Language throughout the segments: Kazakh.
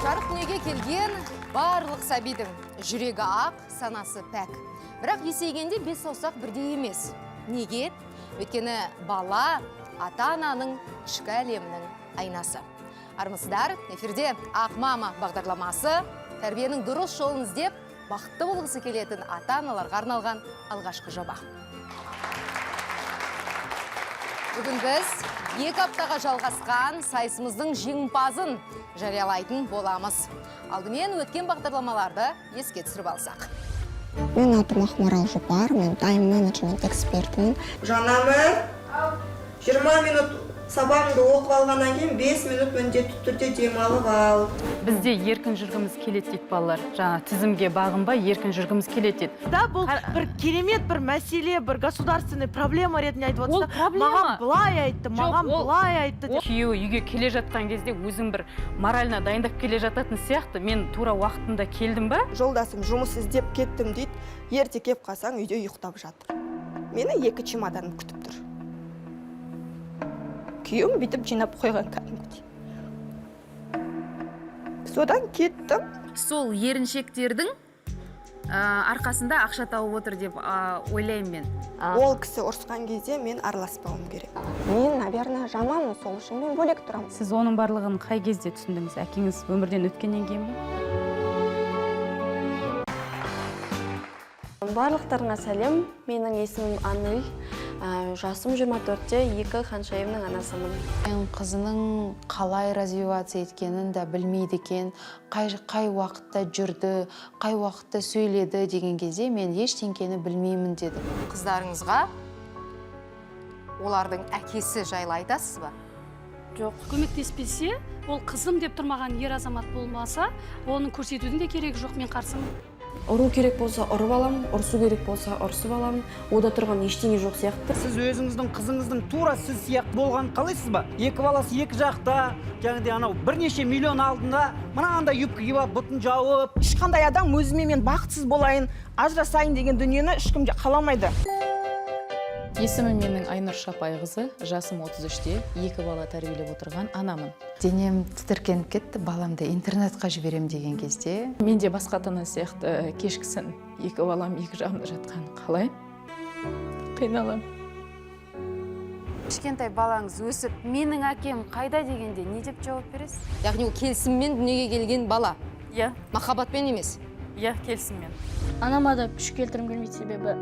Жарық дүниеге келген барлық сәбидің жүрегі ақ, санасы пәк. Бірақ есейгенде бес саусақ бірдей емес. Неге? Өйткені бала ата-ананың ішкі әлемінің айнасы. Армысыздар, эфирде Ақ мама бағдарламасы тәрбиенің дұрыс жолын іздеп, бақытты болғысы келетін ата-аналарға арналған алғашқы жоба. Бүгін біз 2 аптаға жалғасқан сайысымыздың жеңімпазын жариялайтын боламыз. Алдымен өткен бағдарламаларды еске түсіріп алсақ. Мен атым Ақмарал Жұпар, мен тайм-менеджмент экспертімін. Жанамын, 20 минут сабағыңды оқып алғаннан кейін 5 минут міндетті түрде демалып ал. Бізде еркін жүргіміз келеді дейді балалар. Жаңа тізімге бағынбай еркін жүргіміз келеді дейді. Да, бұл бір керемет бір мәселе, бір государственный проблема ретінде айтып Ол отырса, проблема. маған былай айтты, маған былай айтты. Күйеуі үйге келе жатқан кезде өзің бір морально дайындап келе жататын сияқты. Мен тура уақытында келдім ба? Жолдасым жұмыс іздеп кеттім дейді, ерте кеп қалсаң үйде ұйықтап жатыр. Мені 2 чемоданым күтіп тұр. Күйеуім бүйтіп жинап қойған кәдімгідей. Содан кеттім. Сол еріншектердің арқасында ақша тауып отыр деп ойлаймын мен. Ол кісі ұрысқан кезде мен араласпауым керек. Мен, наверное, жаманмын, сол үшін мен бөлек тұрамын. Сіз оның барлығын қай кезде түсіндіңіз? Әкеңіз өмірден өткеннен кейін бе? Барлықтарыңа сәлем. Менің есімім Анель. Жасым 24-те, 2 ханшайымның анасымын. Мен қызының қалай развивация еткенін да білмейді екен, қай уақытта жүрді, қай уақытта сөйледі деген кезде мен ештеңкені білмеймін деді. Қыздарыңызға олардың әкесі жайлы айтасыз ба? Жоқ, көмектеспесе, ол қызым деп тұрмаған ер азамат болмаса, оның көрсетудің де керегі жоқ, мен қарсымын. Ұру керек болса ұрып алам, ұрсу керек болса ұрсып алам. Ода тұрған ештеңе жоқ сияқты. Сіз өзіңіздің қызыңыздың тура сіз сияқты болғанын қалайсыз ба? Екі баласы екі жақта, жаңағыдай анау бірнеше миллион алдында, мынандай юбка киіп алып, бұтын жауып. Ешқандай адам өзіме мен бақытсыз болайын, ажырасайын деген дүниені ешкім қаламайды. Есімім менің Айнұр Шапайқызы, жасым 33-те, 2 бала тәрбиелеп отырған анамын. Денем тітіркеніп кетті, баламды интернетқа жіберем деген кезде. Мен де басқа ата-ана сияқты кешкісін 2 балам 2 жағымда жатқан қалай? Қиналам. Кішкентай балаңыз өсіп, менің әкем қайда дегенде не деп жауап бересіз? Яғни ол келісіммен дүниеге келген бала. Иә. Махаббатпен емес. Иә, келісіммен. Анама да күш келтірім келмейді, себебі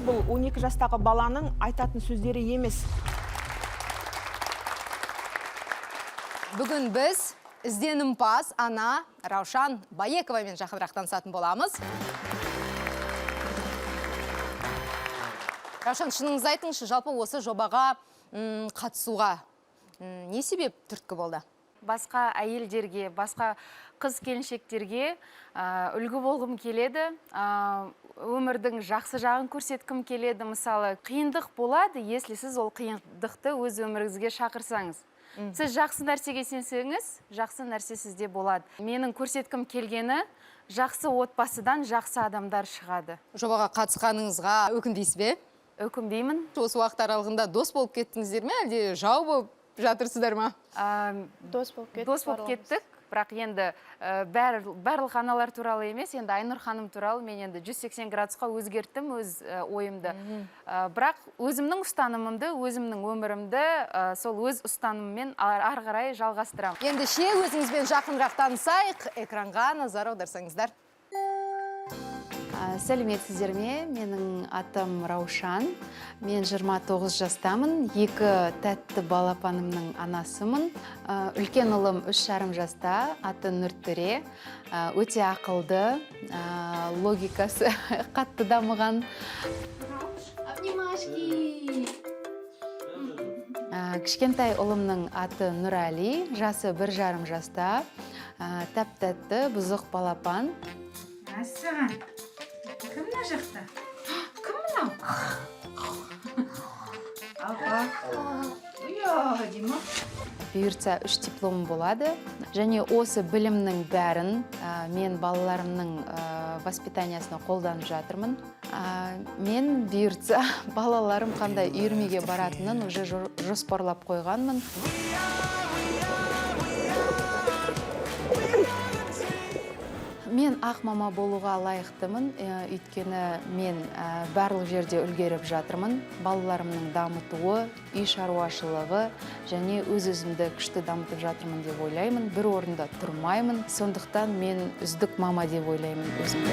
Бұл 12 жастағы баланың айтатын сөздері емес. Бүгін біз ізденімпаз ана Раушан Баековамен жақынырақ танысатын боламыз. Раушан, шыныңызды айтыңызшы, жалпы осы жобаға қатысуға не себеп түрткі болды? Басқа әйелдерге, басқа қыз келіншектерге үлгі болғым келеді, өмірдің жақсы жағын көрсеткім келеді. Мысалы, қиындық болады, если сіз ол қиындықты өз өміріңізге шақырсаңыз. Сіз жақсы нәрсеге сенсеңіз, жақсы нәрсе сізде болады. Менің көрсеткім келгені, жақсы отбасыдан жақсы адамдар шығады. Жобаға қатысқаныңызға өкінбейсіз бе? Өкінбеймін. Осы уақыт аралығында дос болып кеттіңіздер ме, әлде жау болып жатырсыздар ма? Дос болып кеттік. Бірақ енді барлық аналар туралы емес, енді Айнұр ханым туралы мен енді 180 градусқа өзгерттім өз ойымды. Бірақ өзімнің ұстанымымды, өзімнің өмірімді сол өз ұстаныммен ары қарай жалғастырамын. Енді өзіңізбен жақынырақ танысайық, экранға назар аударсаңыздар. Сәлеметсіздер ме? Менің атым Раушан. Мен 29 жастамын. 2 тәтті балапанымның анасымын. Үлкен ұлым 3,5 жаста, аты Нұртөре. Өте ақылды, логикасы қатты дамыған. Кішкентай ұлымның аты Нұрәли, жасы 1,5 жаста. Тәп-тәтті, бұзық балапан. Мәссаған. Кім мына жақта? Кім мынау? Алға. Ұя, Дима. бұйыртса 3 дипломым болады. Және осы білімнің бәрін мен балаларымның воспитаниясына қолданып жатырмын. Мен бұйыртса балаларым қандай үйірмеге баратынын уже жоспарлап қойғанмын. Мен ақ мама болуға лайықтымын, өйткені мен барлық жерде үлгеріп жатырмын. Балаларымның дамытуы, үй шаруашылығы және өз-өзімді күшті дамытып жатырмын деп ойлаймын. Бір орында тұрмаймын, сондықтан мен үздік мама деп ойлаймын өзімді.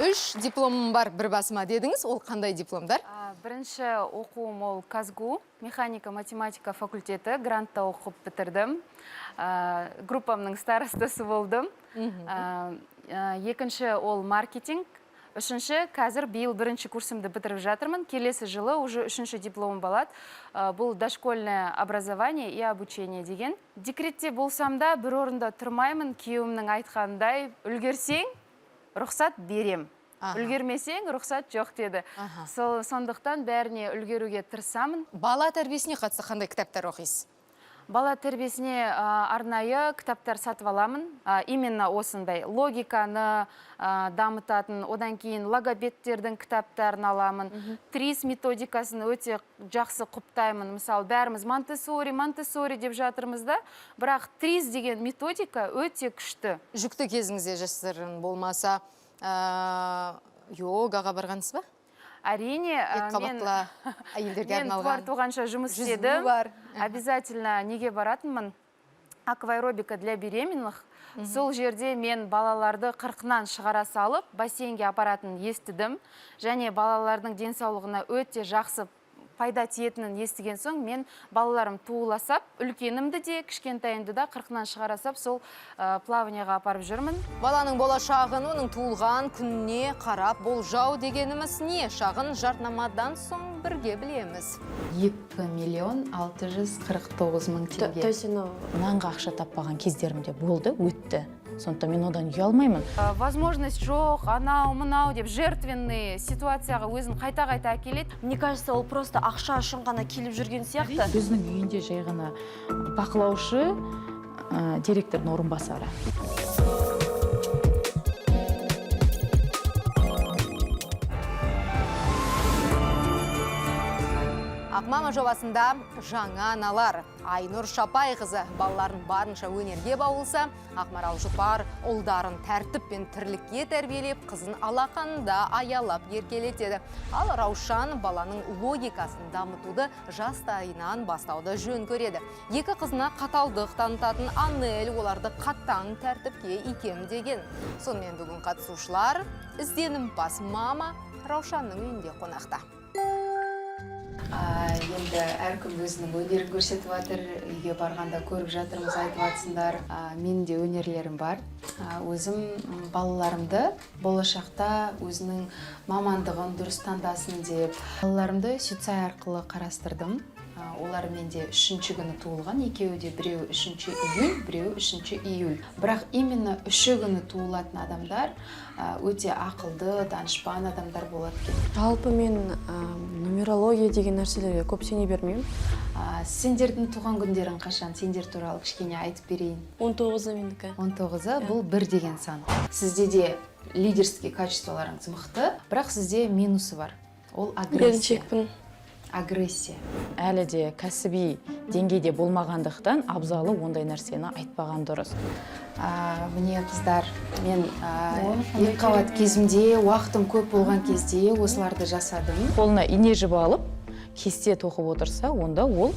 3 дипломым бар бір басыма дедіңіз, ол қандай дипломдар? Бірінші оқуым ол Казгу, механика-математика факультеті, грантта оқып бітірдім. Группамның старостасы болдым. Екінші ол маркетинг. Үшінші, қазір биыл бірінші курсымды бітіріп жатырмын. Келесі жылы уже 3-ші дипломым болады. Бұл дошкольное образование и обучение деген. Декретте болсам да бір орында тұрмаймын. Күйеуімнің айтқандай, үлгерсең, рұқсат берем. Үлгермесең, рұқсат жоқ деді. Сондықтан бәріне үлгеруге тырысамын. Бала тәрбиесіне қатысты қандай кітаптар оқисыз? Бала тәрбиесіне арнайы кітаптар сатып аламын. Именно осындай логиканы дамытатын, одан кейін логопедтердің кітаптарын аламын. Трис методикасын өте жақсы құптаймын. Мысалы, бәріміз Монтессори деп жатырмыз да, бірақ трис деген методика өте күшті. Жүкті кезіңізде жасырын болмаса, йогаға барғансыз ба? Әрине, мен туғанша жұмыс істедім. Обязательно неге баратынмын? Акваэробика для беременных. Сол жерде мен балаларды 40-нан шығара салып, бассейнге апаратын естідім. Және балалардың денсаулығына өте жақсы пайда тиетінін естіген соң, мен балаларым туыласап, үлкенімді де, кішкентайымды да 40-нан шығарасап, сол плаванияға апарып жүрмін. Баланың болашағын, оның туылған күніне қарап болжау дегеніміз не? Шағын жарнамадан соң бірге білеміз. 2.649.000 теңге. Нанға ақша таппаған кездерімде болды, өтті. Сондықтан мен одан ұялмаймын. Возможность жоқ, анау, мынау деп жертвенный ситуацияға өзін қайта-қайта әкеледі. Мне кажется, ол просто ақша үшін ғана келіп жүрген сияқты. Өзінің үйінде жай ғана бақылаушы директордың орынбасары. Ақмама жобасында жаңа аналар. Айнұр Шапайқызы балаларын барынша өнерге баулса, Ақмарал Жұпар ұлдарын тәртіп пен тірлікке тәрбиелеп, қызын алақанда аялап еркелетеді. Ал Раушан баланың логикасын дамытуды жастайынан бастауды жөн көреді. Екі қызына қаталдық танытатын Анель оларды қатаң тәртіпке икемдеген. Сонымен бүгін қатысушылар ізденімпаз мама Раушанның үйінде қонақта. Енді әркім өзінің өнерін көрсетіп жатыр, үйге барғанда көріп жатырмыз, айтып жатсыңдар. Менің де өнерлерім бар. Өзім балаларымды болашақта өзінің мамандығын дұрыс тандасын деп, балаларымды Сюцай арқылы қарастырдым. Олар менде 3-ші күні туылған, екеуі де біреуі 3-ші июль, біреуі 3-ші июль. Бірақ именно 3-ші күні туылатын адамдар өте ақылды, данышпан адамдар болады екен. Жалпы мен нумерология деген нәрселерге көп сене бермеймін. Сендердің туған күндерің қашан? Сендер туралы кішкене айтып берейін. 19-ы мендікі. 19-ы бұл 1 деген сан. Сізде де лидерский качестволарыңыз мықты, бірақ сізде минусы бар. Ол агрессия. Агрессия. Әлі де кәсіби деңгейде болмағандықтан абзалы ондай нәрсені айтпаған дұрыс. Міне қыздар, мен екі қабат кезімде, уақытым көп болған кезде осыларды жасадым. Қолына ине жіп алып, кесте тоқып отырса, онда ол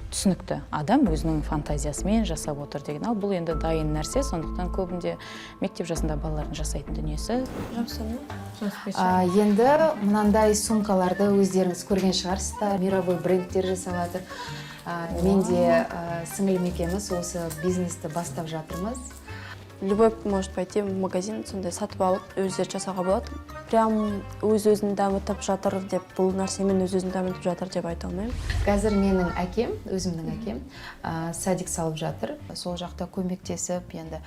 түсінікті. Адам өзінің фантазиясымен жасап отыр деген. Ал бұл енді дайын нәрсе, сондықтан көбінде мектеп жасында балалардың жасайтын дүниесі. Енді мынандай сумкаларды өздеріңіз көрген шығарсыздар. Мировой брендтер жасап жатыр. Мен де сіңілім екеуміз осы бизнесті бастап жатырмыз. Любой может пойти в магазин, сондай сатып алып, өздері жасауға болады. Прям өз-өзін дамытып жатыр деп, бұл нәрсемен өз-өзін дамытып жатыр деп айта алмаймын. Қазір менің әкем, өзімнің әкем, садик салып жатыр. Сол жақта көмектесіп, енді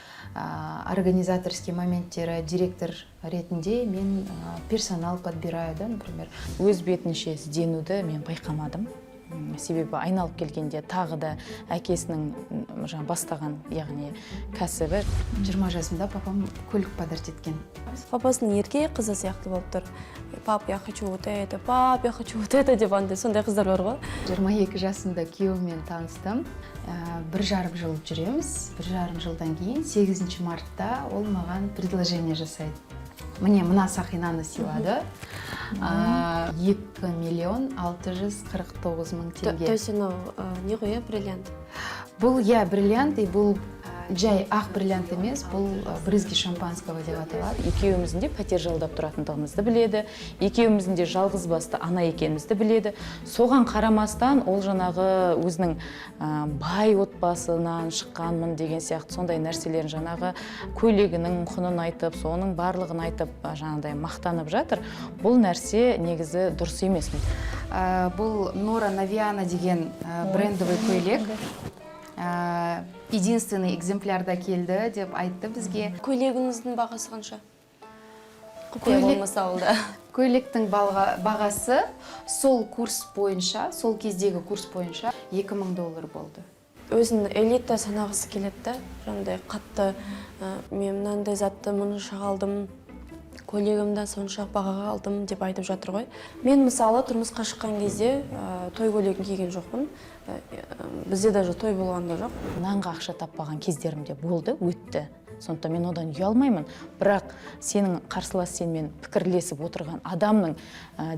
организаторский моменттері, директор ретінде мен персонал подбираю, да, например. Өз бетінше ізденуді мен байқамадым. себебі айналып келгенде тағы да әкесінің жаңа бастаған, яғни кәсібі. 20 жасымда папам көлік подарить еткен. Папасының ерке қызы сияқты болып тұр. Пап, я хочу вот это, пап, я хочу вот это деп андай сондай қыздар бар ғой. 22 жасымда күйеуіммен таныстым. 1,5 жыл жүреміз. 1,5 жылдан кейін 8 мартта ол маған предложение жасайды. Міне мына сақинаны сыйлады. 2,649,000 теңге. То есть анау не ғой, бриллиант? Бұл бриллиант, и бұл жай ақ бриллиант емес, бұл брызги шампанского деп аталады. Екеуміздің де пәтер жалдап тұратындығымызды біледі, екеуміздің де жалғыз басты ана екенімізді біледі. Соған қарамастан ол жаңағы өзінің бай отбасынан шыққанмын деген сияқты сондай нәрселерін жаңағы көйлегінің құнын айтып, соның барлығын айтып, жаңағыдай мақтанып жатыр. Бұл нәрсе негізі дұрыс емес. Бұл Нора Навиана деген брендовый көйлек. Единственный экземплярда келді деп айтты бізге. Көйлегіңіздің бағасы қанша? Құпия болмаса алда. Көйлектің бағасы сол курс бойынша, сол кездегі курс бойынша $2000 болды. Өзін элита санағысы келеді, жаңағыдай қатты мен мынандай затты мұнша алдым, көйлегімді сонша бағаға алдым деп айтып жатыр ғой. Мен мысалы тұрмысқа шыққан кезде той көйлегін киген жоқпын. Бізде даже той болғанда жоқ. Нанға ақша таппаған кездерімде болды, өтті. Сондықтан мен одан ұялмаймын. Бірақ сенің қарсылас сенмен пікірлесіп отырған адамның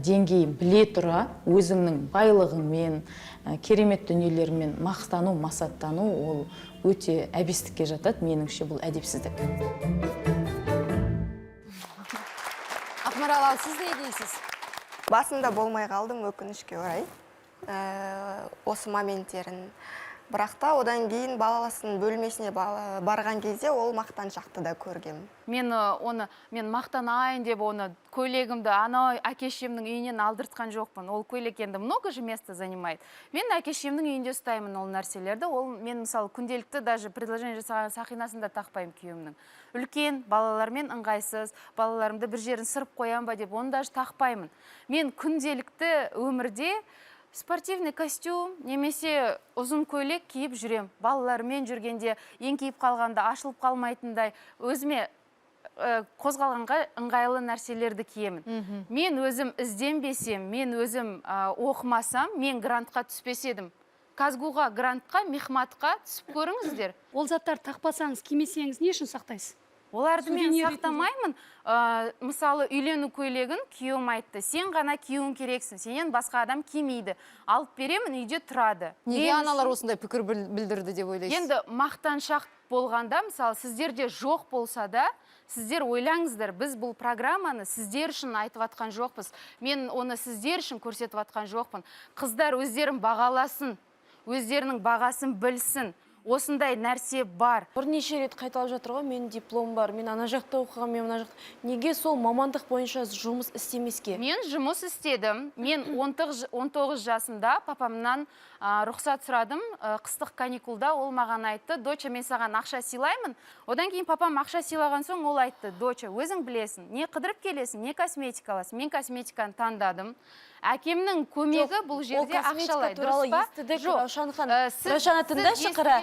деңгейін біле тұра, өзіңнің байлығыңмен, керемет дүниелермен мақтану, масаттану ол өте әбестікке жатады. Меніңше бұл әдепсіздік. Ақмарал, сіз не дейсіз? Басында болмай қалдым, өкінішке орай. Осы моменттерін. Бірақ та одан кейін балаласының бөлмесіне барған кезде ол мақтаншақты да көргем. Мен мақтанайын деп оны көйлегімді анау әкешемнің үйінен алдыртқан жоқпын. Ол көйлек енді много же место занимает. Мен әкешемнің үйінде ұстаймын ол нәрселерді. Ол мен мысалы күнделікті даже предложение жасаған сақинасында тақпаймын күйеуімнің. Үлкен балалармен ыңғайсыз, балаларымды бір жерін сырып қоям ба деп оны даже тақпаймын. Мен күнделікті өмірде спортивный костюм немесе ұзын көйлек киіп жүрем. Балалармен жүргенде еңкейіп қалғанда ашылып қалмайтындай өзіме қозғалғанға ыңғайлы нәрселерді киемін. Мен өзім ізденбесем, мен өзім оқымасам, мен грантқа түспес едім. Казгуға, грантқа, мехматқа түсіп көріңіздер. Ол заттар тақпасаңыз, кимесеңіз не үшін сақтайсыз? Оларды мен сақтамаймын. Мысалы, үйлену көйлегін күйеуім айтты. Сен ғана киюің керексің, сенен басқа адам кимейді. Алып беремін, үйде тұрады. Неге аналар осындай пікір білдірді деп ойлайсыз? Енді мақтаншақ болғанда, мысалы, сіздерде жоқ болса да, сіздер ойлаңыздар, біз бұл программаны сіздер үшін айтып атқан жоқпыз. Мен оны сіздер үшін көрсетіп атқан жоқпын. Қыздар өздерін бағаласын, өздерінің бағасын білсін. Осындай нәрсе бар. Бірнеше рет қайталап жатыр ғой, мен диплом бар, мен ана жақта оқыған, мен мына жақта. Неге сол мамандық бойынша жұмыс істемеске? Мен жұмыс істедім. Мен 19 жасымда папамнан рұқсат сұрадым. Қыстық каникулда ол маған айтты: "Доча, мен саған ақша сыйлаймын." Одан кейін папам ақша сыйлаған соң ол айтты: "Доча, өзің білесің, не қыдырып келесің, не косметика аласың." Мен косметиканы тандадым. Әкемнің көмегі бұл жерде ақшалай, дұрыс па? Раушан тыңдашы қара.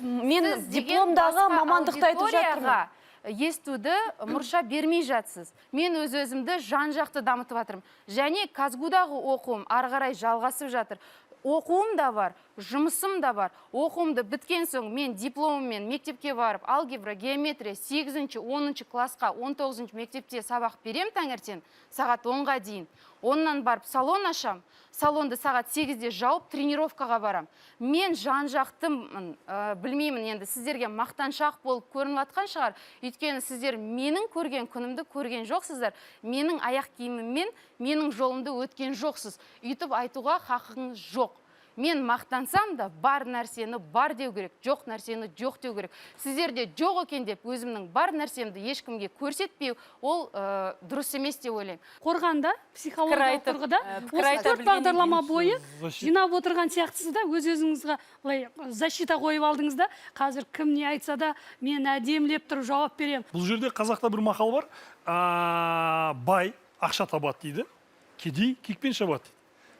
Мен дипломдағы мамандықты айтып жатырмын. Естуді мұрша бермей жатсыз. Мен өзімді жан-жақты дамытып жатырмын. Және Казгудағы оқуым ары қарай жалғасып жатыр. Оқуым да бар, жұмысым да бар. Оқуымды біткен соң мен дипломыммен мектепке барып, алгебра, геометрия 8-10 классқа 19 мектепте сабақ берем таңертең сағат 10-ға дейін. Оннан барып салон ашам. Салонды сағат 8-де жауып тренировкаға барам. Мен жан-жақтым, білмеймін, енді сіздерге мақтаншақ болып көрініп атқан шығар. Өйткені сіздер менің көрген күнімді көрген жоқсыздар. Менің аяқ киіміммен менің жолымды өткен жоқсыз. Үйтіп айтуға хақыңыз жоқ. Мен мақтансам да бар нәрсені бар деу керек, жоқ нәрсені жоқ деу керек. Сіздерде жоқ екен деп өзімнің бар нәрсемді ешкімге көрсетпеу, ол дұрыс емес деп ойлаймын. Қорғанда, психологиялық тұрғыда, осы 4 бағдарлама бойы жинап отырған сияқтысыз да, өз-өзіңізге защита қойып алдыңыз да, қазір кім не айтса да, мен әдемілеп тұрып жауап берем. Бұл жерде қазақта бір мақал бар, бай ақша табады дейді, кедей кекпен шабады дейді.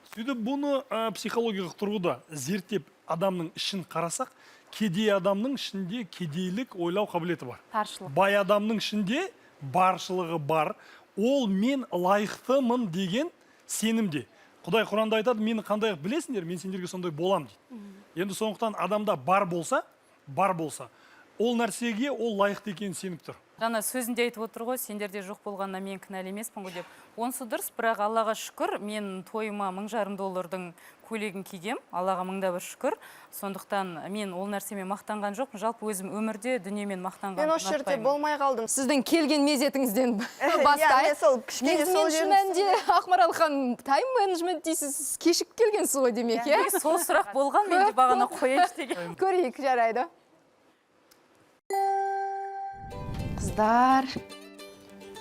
Сөйтіп бұны психологиялық тұрғыда зерттеп адамның ішін қарасақ, кедей адамның ішінде кедейлік ойлау қабілеті бар. Таршылық. Бай адамның ішінде баршылығы бар. Ол мен лайықтымын деген сенімде. Құдай Құранда айтады, мені қандай білесіңдер, мен сендерге сондай болам дейді. Енді сондықтан адамда бар болса, ол нәрсеге ол лайықты екенін сеніп тұр. Жаңа сөзінде айтып отыр ғой, сендерде жоқ болғанына мен кінәлі емеспін ғой деп. Онысы дұрыс, бірақ Аллаға шүкір, мен тойыма $1000 көйлегін кигем, Аллаға мыңда бір шүкір. Сондықтан мен ол нәрсемен мақтанған жоқпын. Жалпы өзім өмірде дүниемен мақтанған. Мен осы жерде болмай қалдым. Сіздің келген мезетіңізден бастайық. Негізінен шын мәнінде Ақмарал ханым тайм-менеджмент дейсіз, кешік келгенсіз ғой демек, иә? Сол сұрақ болған, мен де бағана қояйыншы деген. Көрейік, жарайды. Қыздар,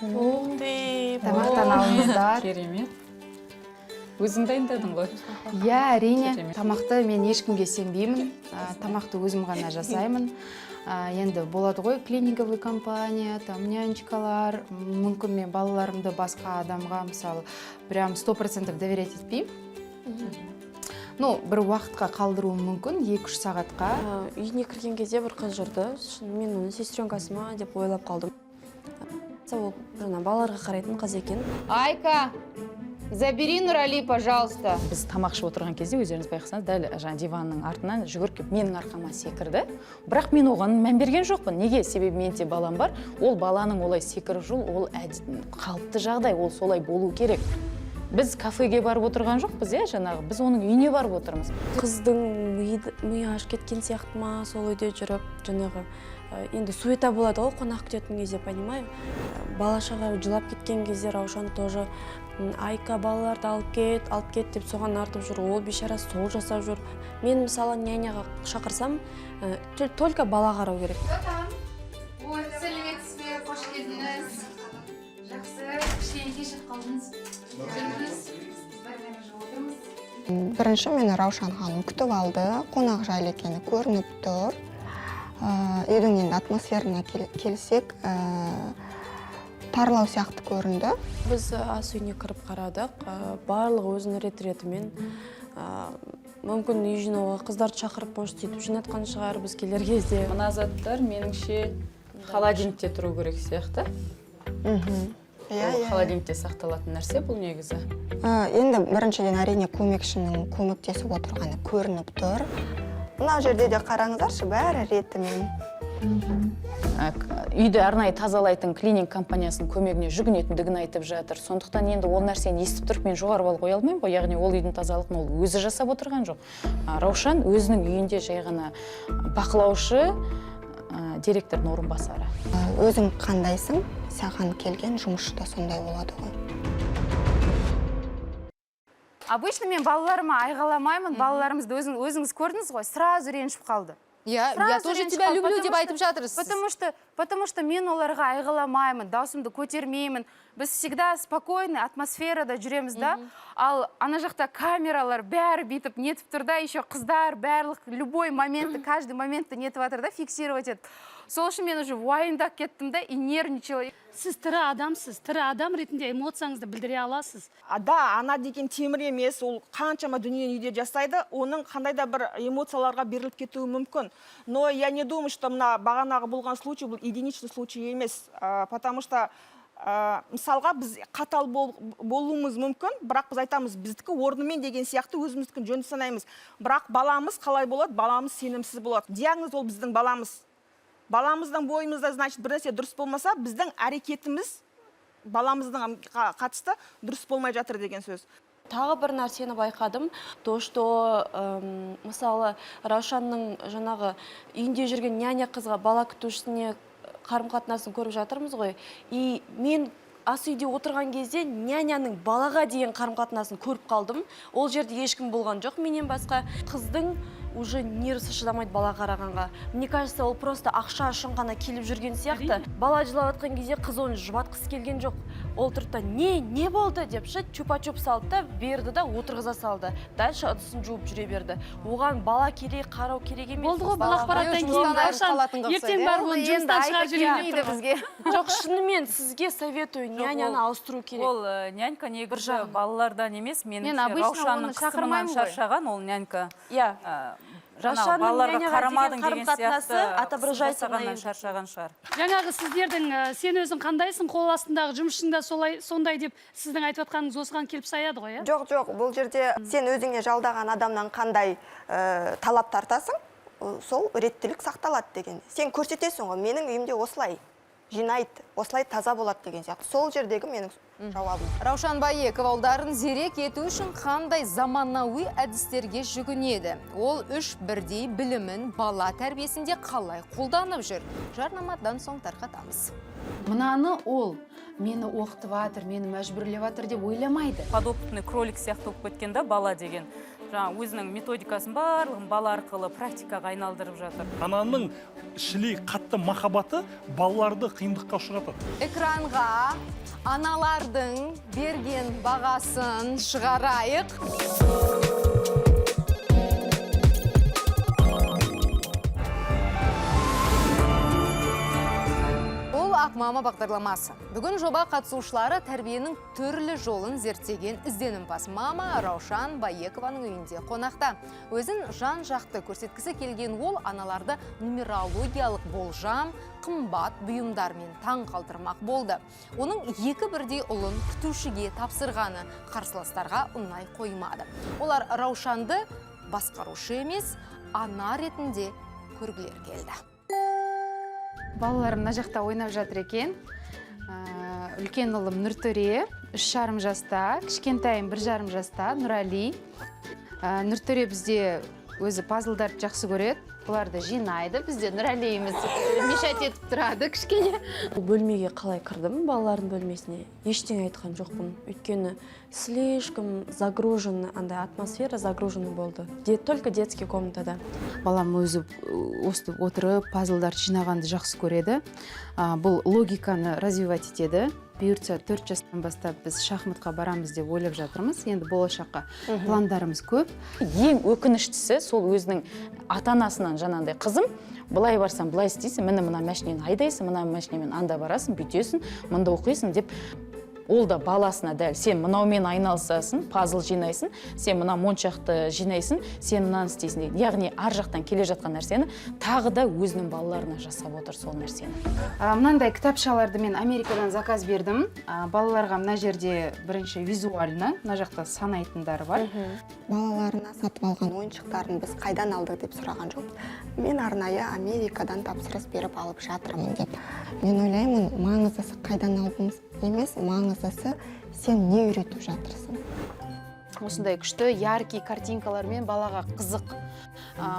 тамақтан алыңыздар. Керемет. Өзің дайындадың ғой? Иә, әрине. Тамақты мен ешкімге сенбеймін. Тамақты өзім ғана жасаймын. Енді болады ғой, клиниковый компания, там нянечкалар. Мүмкін мен балаларымды басқа адамға, мысалы, прям 100% доверять етпеймін. Ну, бір уақытқа қалдыруым мүмкін, 2-3 сағатқа. Үйіне кірген кезде бір қыз жүрді. Мен оны сестренкасы ма деп ойлап қалдым. Ол жаңа балаларға қарайтын қыз екен. Айка, забери Нурали, пожалуйста. Біз тамақшы отырған кезде өздеріңіз байқасаңыз, дәл жаңа диванның артынан жүгіріп келіп менің арқама секірді. Бірақ мен оған мән берген жоқпын. Неге? Себебі менде балам бар. Ол баланың олай секіріп жүру, ол қалыпты жағдай, ол солай болу керек. Біз кафеге барып отырған жоқпыз, иә, жаңағы. Біз оның үйіне барып отырмыз. Қыздың миы ашып кеткен сияқты ма, сол үйде жүріп, жаңағы енді суета болады ғой, қонақ күтетін кезде, понимаю. Бала-шаға жылап кеткен кезде Раушан тоже Айка балаларды алып кет деп соған артып жүр. Ол бейшара сол жасап жүр. Мен мысалы няняға шақырсам, только бала қарау керек. Ой, сәлеметсіз бе, қош келдіңіз. Жақсы, кішкене кешігіп қалдыңыз. Бірінші мені Раушан ханым күтіп алды, қонақ жайлы екені көрініп тұр. Үйдің енді атмосферына келсек, тарлау сияқты көрінді. Біз ас үйіне кіріп қарадық, барлығы өзінің рет-ретімен. Мүмкін үй жинауға қыздарды шақырып пошта етіп жинатқан шығар біз келер кезде. Мына заттар меніңше холодильникте тұру керек сияқты. Холодильникте сақталатын нәрсе бұл негізі. Енді біріншіден әрине көмекшінің көмектесіп отырғаны көрініп тұр. Мына жерде де қараңыздаршы, бәрі ретімен. Үйді арнайы тазалайтын клининг компаниясының көмегіне жүгінетіндігін айтып жатыр. Сондықтан енді ол нәрсені естіп тұрып мен жоғары балл қоя алмаймын ғой. Яғни ол үйдің тазалығын ол өзі жасап отырған жоқ. Раушан өзінің үйінде жай ғана бақылаушы директордың орынбасары. Өзің қандайсың? Саған келген жұмысшы да сондай болады ғой. Обычно мен балаларыма айғаламаймын, балаларымызды өзіңіз көрдіңіз ғой, сразу ренжіп қалды. Я тоже тебя люблю деп айтып жатырсыз. Потому что мен оларға айғаламаймын, даусымды көтермеймін. Біз всегда спокойный атмосферада жүреміз да. Ал ана жақта камералар бәрі битіп нетіп тұр да, еще қыздар барлық любой моментті, каждый моментті нетіп атыр да, фиксировать етіп. Сол үшін мен уже уайымдап кеттім да и нервничала. Сіз тірі адамсыз, тірі адам ретінде эмоцияңызды білдіре аласыз. Да, ана деген темір емес, ол қаншама дүниені үйде жасайды, оның қандай да бір эмоцияларға беріліп кетуі мүмкін. Но я не думаю, что мына бағанағы болған случай бұл единичный случай емес, потому что мысалға біз қатал болуымыз мүмкін, бірақ біз айтамыз, біздікі орнымен деген сияқты өзіміздікін жөнді санаймыз. Бірақ баламыз қалай болады? Баламыз сенімсіз болады. Диагноз ол біздің баламыз. Баламыздың бойымызда, значит, бір нәрсе дұрыс болмаса, біздің әрекетіміз баламыздың қатысты дұрыс болмай жатыр деген сөз. Тағы бір нәрсені байқадым, то, что мысалы Раушанның жаңағы үйінде жүрген няня қызға бала күтушісіне қарым-қатынасын көріп жатырмыз ғой. И мен ас үйде отырған кезде няняның балаға деген қарым-қатынасын көріп қалдым. Ол жерде ешкім болған жоқ менен басқа. Қыздың уже нервісі шыдамайды бала қарағанға. Мне кажется, ол просто ақша үшін ғана келіп жүрген сияқты. Бала жылап жатқан кезде қыз оны жұбатқысы келген жоқ. ол тұрды да не болды деп чупа-чуп салды да берді да отырғыза салды. Дальше ыдысын жуып жүре берді. Оған бала керек, қарау керек емес. Болды ғой, бұл ақпараттан кейін Раушан ертең барып оны жұмыстан шығарып жүрмейді бізге. Жоқ, шынымен сізге советую, няняны ауыстыру керек. Ол нянька негізі балалардан емес, Мен обычно оны шақырмаймын ғой. шаршаған, ол нянька. Иә. Балаларға қарамадың деген сияқты отображательный шаршаған шығар. Жаңағы сіздердің сен өзің қандайсың, қол астындағы жұмысшыңда сондай деп сіздің айтып отқаныңыз осыған келіп саяды ғой, иә? Жоқ, бұл жерде сен өзіңе жалдаған адамнан қандай талап тартасың, сол реттілік сақталады деген. Сен көрсетесің ғой, менің үйімде осылай жинайды, осылай таза болады деген сияқты. Сол жердегі менің жауабым. Раушан Баекова ұлдарын зерек ету үшін қандай заманауи әдістерге жүгінеді? Ол үш бірдей білімін бала тәрбиесінде қалай қолданып жүр? Жарнамадан соң тарқатамыз. Мынаны ол мені оқытып жатыр, мені мәжбүрлеп жатыр деп ойламайды. Подопытный кролик сияқты болып кеткен да бала деген. Жаңа өзінің методикасын барлығын бала арқылы практикаға айналдырып жатыр. Ананың шілей қатты махаббаты балаларды қиындыққа ұшыратады. Экранға аналардың берген бағасын шығарайық. Ақмама бағдарламасы. Бүгін жоба қатысушылары тәрбиенің түрлі жолын зерттеген ізденімпаз мама Раушан Баекованың үйінде қонақта. Өзін жан-жақты көрсеткісі келген ол аналарды нумерологиялық болжам, қымбат бұйымдармен таң қалдырмақ болды. Оның екі бірдей ұлын күтушіге тапсырғаны қарсыластарға ұнай қоймады. Олар Раушанды басқарушы емес, ана ретінде көргілер келді. Балаларым мына жақта ойнап жатыр екен. Үлкен ұлым Нұртөре 3,5 жаста, кішкентайым 1,5 жаста, Нұрали. Нұртөре бізде өзі пазлдарды жақсы көреді. Бұларды жинайды. Бізде Нұралиіміз мешать етіп тұрады кішкене. Бөлмеге қалай кірдім, балалардың бөлмесіне ештеңе айтқан жоқпын. Өйткені слишком загруженный, андай атмосфера загруженный болды. Только детский комнатада. Балам өзі өстіп отырып, пазлдарды жинағанды жақсы көреді. Бұл логиканы развивать етеді. Бұйыртса 4 жастан бастап біз шахматқа барамыз деп ойлап жатырмыз. Енді болашаққа пландарымыз көп. Ең өкініштісі сол өзінің ата-анасынан жанандай қызым, былай барсам, былай істейсің, мына машинені айдайсың, мына машинемен анда барасың, бүйтесің, мында оқисың деп. Ол да баласына дәл, сен мынаумен айналысасың, пазл жинайсың, сен мына моншақты жинайсың, сен мынаны істейсің дейді. Яғни ар жақтан келе жатқан нәрсені тағы да өзінің балаларына жасап отыр сол нәрсені. Мынандай кітапшаларды мен Америкадан заказ бердім. Балаларға мына жерде бірінші визуально, мына жақта санайтындары бар. Балаларына сатып алған ойыншықтарын біз қайдан алдық деп сұраған жоқ. Мен арнайы Америкадан тапсырыс беріп алып жатырмын деп. Мен ойлаймын, маңыздысы қайдан алдыңыз емес, маңыздысы сен не үйретіп жатырсың. Осындай күшті, яркий картинкалармен балаға қызық.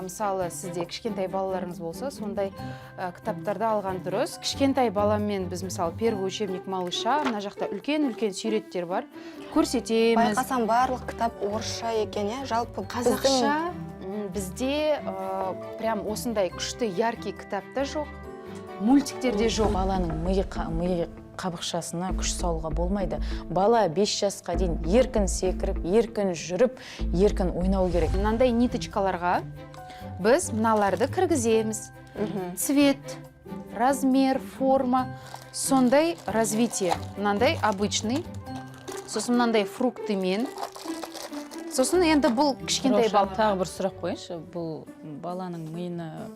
Мысалы, сізде кішкентай балаларыңыз болса, сондай кітаптарды алған дұрыс. Кішкентай баламен біз, мысалы, первый учебник малыша, мына жақта үлкен-үлкен суреттер бар. Көрсетеміз. Байқасам барлық кітап орысша екен, жалпы қазақша бізде прям осындай күшті, яркий кітапта жоқ. Мультиктерде жоқ. Баланың миы қабықшасына күш салуға болмайды. Бала 5 жасқа дейін еркін секіріп, еркін жүріп, еркін ойнау керек. Мынандай ниточкаларға біз мыналарды кіргіземіз. Цвет, размер, форма, сондай развитие. Мынандай обычный, сосын мынандай фруктымен. Сосын енді бұл кішкентай бала. Тағы бір сұрақ қойыншы, бұл баланың миына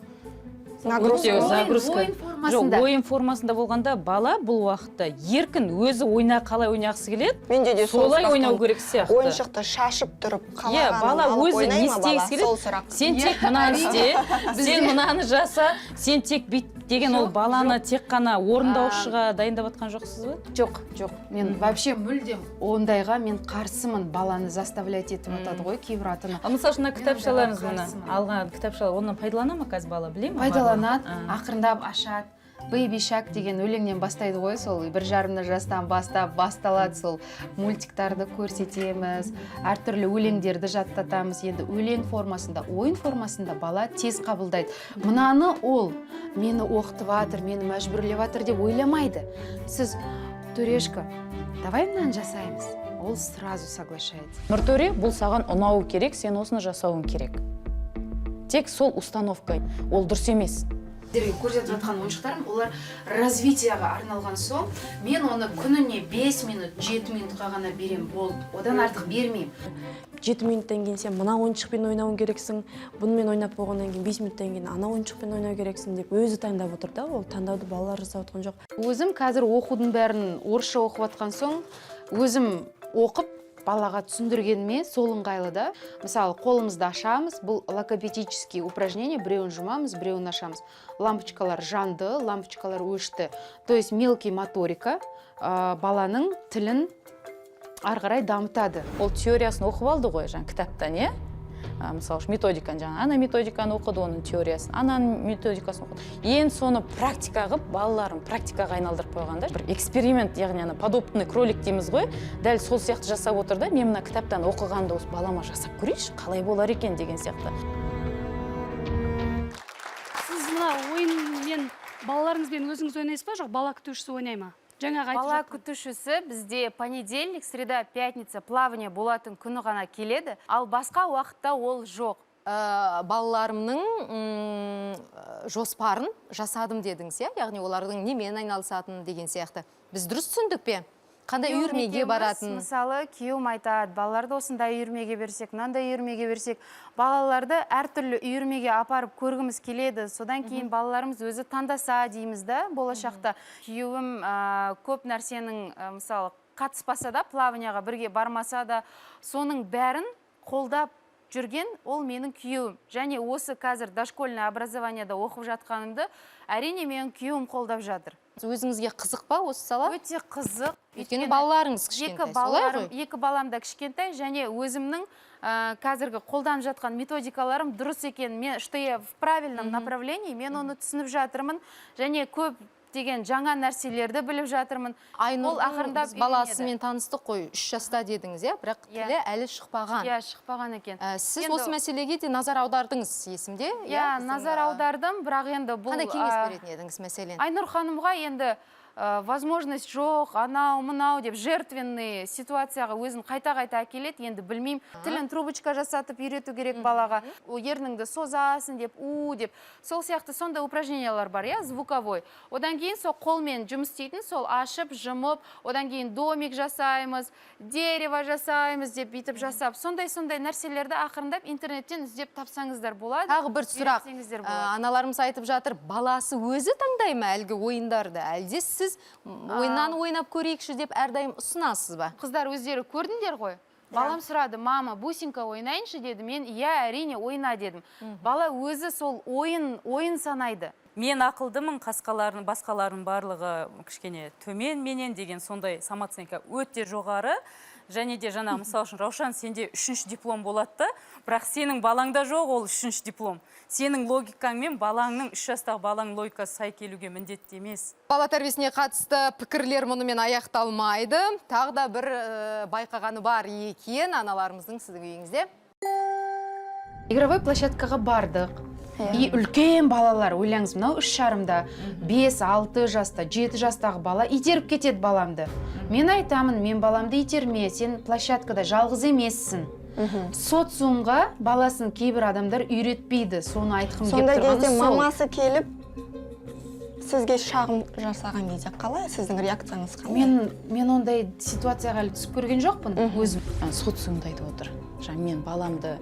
ойын формасында болғанда бала бұл уақытта еркін өзі қалай ойнағысы келеді, менде де солай ойнау керек сияқты. Ойыншықты шашып тұрып бала өзі не істегісі келеді, сен тек мынаны істе, сен мынаны жаса, сен тек бүйт деген ол баланы тек қана орындаушыға дайындап жатқан жоқсыз ба? Жоқ. Мен вообще мүлдем ондайға мен қарсымын. Баланы заставлять етіп жатады ғой кейбір ата-ана. Мысалы үшін кітапшаларыңыз мына алған кітапшалар, оны пайдалана ма қазір бала, біле ме? Ақырындап ашады. Baby Shark деген өлеңнен бастайды ғой, сол 1,5 жастан басталады, сол мультиктарды көрсетеміз, әртүрлі өлеңдерді жаттатамыз. Енді өлең формасында, ойын формасында бала тез қабылдайды. Мынаны ол мені оқытып жатыр, мені мәжбүрлеп жатыр деп ойламайды. Сіз, Төрешка, давай мынаны жасаймыз, ол сразу соглашается. Нұртөре, бұл саған ұнауы керек, сен осыны жасауың керек. Тек сол установка, ол дұрыс емес. Сіздерге көрсетіп жатқан ойыншықтарым, олар развитияға арналған соң, мен оны күніне 5 минут, 7 минутқа ғана берем, болды. Одан артық бермеймін. 7 минуттан кейін сен мына ойыншықпен ойнауың керексің, бұнымен ойнап болғаннан кейін 5 минуттан кейін ана ойыншықпен ойнау керексің деп өзі таңдап отыр да, ол таңдауды балалар жасап отқан жоқ. Өзім қазір оқудың бәрін орысша оқып жатқан соң, өзім оқып, балаға түсіндіргеніме сол ыңғайлы да. Мысалы, қолымызды ашамыз, бұл логопедический упражнение, біреуін жұмамыз, біреуін ашамыз. Лампочкалар жанды, лампочкалар өшті. То есть мелкий моторика баланың тілін ары қарай дамытады. Ол теориясын оқып алды ғой, жаңа кітаптан, е? Мысалы, методиканы жаңа, ана методиканы оқыды, оның теориясын, ананың методикасын оқыды. Ең соны практика қылып, балаларын практикаға айналдырып қойғанда, бір эксперимент, яғни подопытный кролик дейміз ғой, дәл сол сияқты жасап отыр да, мен мына кітаптан оқығанды осы балама жасап көрейінші, қалай болар екен деген сияқты. Сіз мына ойынмен балаларыңызбен өзіңіз ойнайсыз ба, жоқ бала күтушісі ойнай ма? Бала күтушісі бізде понедельник, среда, пятница плавание болатын күні ғана келеді, ал басқа уақытта ол жоқ. Балаларымның жоспарын жасадым дедіңіз, яғни олардың немен айналысатын деген сияқты. Біз дұрыс түсіндік пе? Қандай үйірмеге баратын? Мысалы, күйеуім айтады, балаларды осындай үйірмеге берсек, мынандай үйірмеге берсек, балаларды әртүрлі үйірмеге апарып көргіміз келеді. Содан кейін балаларымыз өзі таңдаса дейміз да, болашақта. Күйеуім көп нәрсенің, мысалы, қатыспаса да, плаванияға бірге бармаса да, соның бәрін қолдап жүрген ол менің күйеуім. Және осы қазір дошкольный образованияда оқып жатқанымды әрине менің күйеуім қолдап жатыр. Өзіңізге қызық па осы сала? Өте қызық. Өйткені балаларыңыз кішкентай, солай ғой? Екі балам да кішкентай, және өзімнің қазіргі қолданып жатқан методикаларым дұрыс екен. Что я в правильном направлении, мен оны түсініп жатырмын, және көп деген жаңа нәрселерді біліп жатырмын. Айнұрдың біз баласымен таныстық қой, 3 жаста дедіңіз, бірақ тілі әлі шықпаған. Шықпаған екен. Сіз осы мәселеге де назар аудардыңыз, есімде? Назар аудардым, бірақ енді бұл... Қандай кеңес беретін едіңіз мәселен? Айнұр ханымға енді возможность жоқ, анау, мынау деп жертвенный ситуацияға өзін қайта-қайта әкеледі, енді білмеймін. Тілін трубочка жасатып үйрету керек балаға. Ерніңді созасын деп, деп. Сол сияқты сонда упражнениялар бар, звуковой. Одан кейін сол қолмен жұмыс істейтін, сол ашып, жұмып, одан кейін домик жасаймыз, дерево жасаймыз деп бүйтіп жасап. Сондай-сондай нәрселерді ақырындап интернеттен іздеп тапсаңыздар болады. Тағы бір сұрақ. Аналарымыз айтып жатыр, баласы өзі таңдай ма әлгі ойындарды? Әлде сіз ойнан ойнап көрейікші деп әрдайым ұсынасыз ба? Қыздар өздері көрдіңдер ғой. Балам сұрады, мама, бусинка ойнайыншы деді. Мен, әрине ойна дедім. Бала өзі сол ойын санайды. Мен ақылдымын, басқалардың барлығы кішкене төмен менен деген сондай самооценка өте жоғары. Және де жаңа мысал үшін Раушан, сенде 3-ші диплом болады да, бірақ сенің балаңда жоқ ол 3-ші диплом. Сенің логикаңмен балаңның 3 жастағы балаңның логикасы сай келуге міндетті емес. Бала тәрбиесіне қатысты пікірлер мұнымен аяқталмайды. Тағы да бір байқағаны бар екен аналарымыздың сіздің үйіңізде. Игровой площадкаға бардық. И үлкен балалар, ойлаңыз, мынау 3,5-да, 5-6 жаста, 7 жастағы бала итеріп кетеді баламды. Мен айтамын, мен баламды итерме, сен площадкада жалғыз емессің. Социумға баласын кейбір адамдар үйретпейді, соны айтқым кеп тұрғаны сол. Сонда кезде мамасы келіп, сізге шағым жасаған кезде қалай, сіздің реакцияңыз қалай? Мен ондай ситуацияға әлі түсіп көрген жоқпын, өзім. Социумда айтып отыр. Мен баламды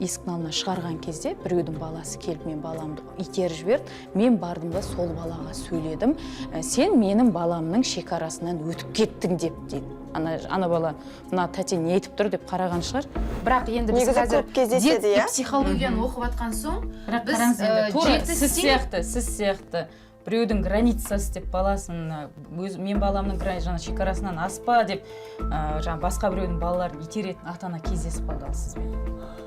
есіктің алдына шығарған кезде біреудің баласы келіп мен баламды итеріп жіберді. Мен бардым да сол балаға сөйледім. Сен менің баламның шекарасынан өтіп кеттің деп дейді. Ана бала, мына тәте не айтып тұр деп қараған шығар. Бірақ енді біз қазір психологияны оқып атқан соң, сіз сияқты біреудің границасы деп баласын, мен баламның шекарасынан аспа деп басқа біреудің балаларын итеретін ата-ана кездесіп қалды сізбен.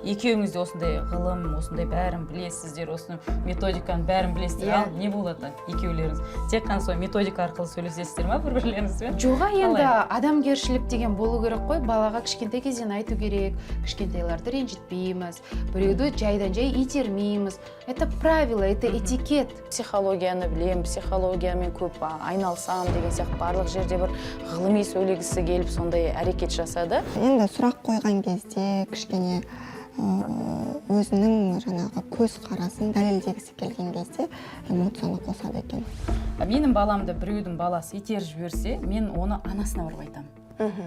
Екеуіңіз де осындай ғылым, осындай бәрін білесіздер, осындай методиканы бәрін білесіздер. Ал не болады екеулеріңіз? Тек қана сол методика арқылы сөйлесесіздер ма бір-бірлеріңізбен? Жоға, енді адамгершілік деген болу керек қой. Балаға кішкентай кезден айту керек, кішкентайларды ренжітпейміз, біреуді жайдан-жай итермейміз. Это правило, это этикет. Психологияны білем, психологиямен көп айналсам деген сияқты барлық жерде бір ғылыми сөйлегісі келіп сондай әрекет жасады. Енді сұрақ қойған кезде кішкене өзінің жаңағы көз қарасын дәлелдегісі келген кезде эмоцияны қосады екен. Менің баламды біреудің баласы итеріп жіберсе, мен оны анасына барып айтамын.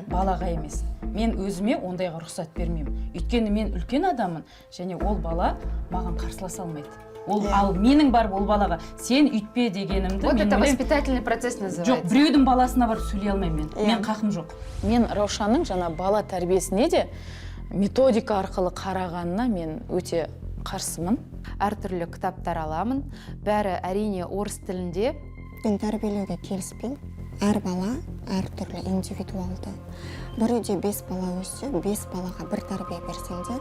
Балаға емес. Мен өзіме ондайға рұқсат бермеймін. Өйткені мен үлкен адаммын, және ол бала маған қарсыласа алмайды. Ал менің барып ол балаға сен үйтпе дегенімді Вот это воспитательный процесс называется. Жоқ, біреудің баласына барып сөйлей алмаймын мен. Мен қақым жоқ. Мен Раушанның жаңа бала тәрбиесіне де методика арқылы қарағанына мен өте қарсымын. Әртүрлі кітаптар аламын. Бәрі әрине орыс тілінде. Мен тәрбиелеуге келіспеймін. Әр бала әртүрлі индивидуалды. Бір үйде 5 бала өссе, 5 балаға бір тәрбие берсең де,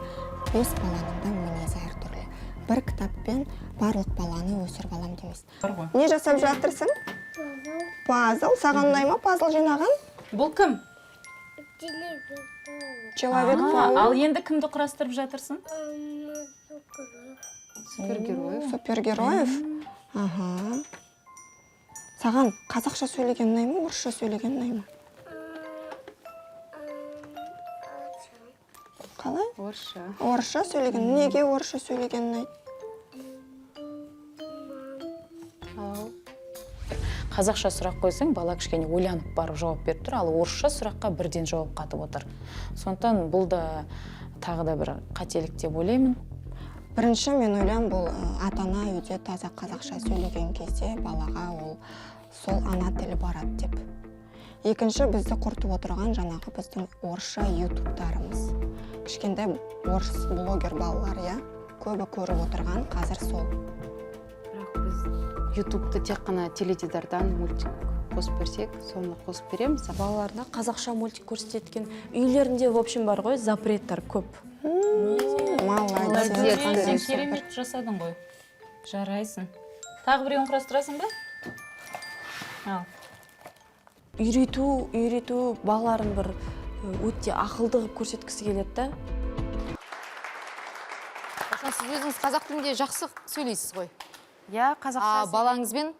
5 баланың да мінезі әртүрлі. Бір кітаппен барлық баланы өсіріп алам демес. Не жасап жатырсың? Пазл. Саған ұнай ма пазл жинаған? Бұл кім? Человек-паук. Ал енді кімді құрастырып жатырсың? Супергероев? Ага. Саған қазақша сөйлеген ұнай ма, орысша сөйлеген ұнай ма? Қалай? Орысша. Орысша сөйлеген. Неге орысша сөйлеген ұнайды? Қазақша сұрақ қойсаң, бала кішкене ойланып барып жауап беріп тұр, ал орысша сұраққа бірден жауап қатып отыр. Сондықтан бұл да тағы да бір қателік деп ойлаймын. Бірінші мен ойлам, бұл ата-ана үйде таза қазақша сөйлеген кезде балаға ол сол ана тілі барады деп. Екінші бізді құртып отырған жаңағы біздің орысша ютубтарымыз. Кішкентай орыс блогер балалар, я көбі көріп отырған қазір сол. Бірақ біз ютубты тек қана теледидардан мультик қосып берсек, соны қосып береміз. Балаларына қазақша мультик көрсеткен үйлерінде в общем бар ғой, запреттар көп. Молодец. Керемет жасадың ғой. Жарайсың. Тағы біреуін құрастырасың ба? Ал. Үйрету балаларын бір өте ақылды қылып көрсеткісі келеді да. Сіз өзіңіз қазақ тілінде жақсы сөйлейсіз ғой. Я қазақша. Балаңызбен